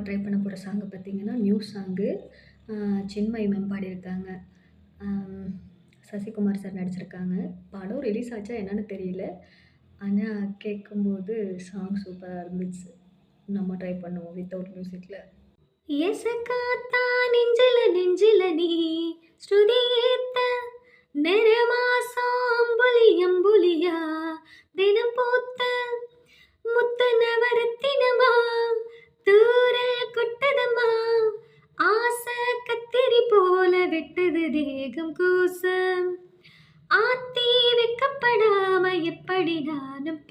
நம்ம ட்ரை பண்ண போற சாங் பார்த்தீங்கன்னா, நியூ சாங்கு. அ சின்மயி மேம் பாடியிருக்காங்க. அம் சசிகுமார் சார் நடிச்சிருக்காங்க. படம் ரிலீஸ் ஆச்சா என்னன்னு தெரியல. ஆனா கேட்கும்போது சாங் சூப்பரா இருந்துச்சு. நம்ம ட்ரை பண்ணுவோம் வித்தவுட் மியூசிக்ல. எசக்காத்தா நெஞ்சில நெஞ்சில நீ ஸ்ருதியேத்த நெருமாசம் அம்புலி அம்புலியா தினம் பூத்த முத்து நவரத்தினமா தூரல் கொட்டதம்மா ஆசை கத்திரி போல வெட்டுது தேகம் கூசம் ஆத்தி வைக்கப்படாம எப்படி நானும்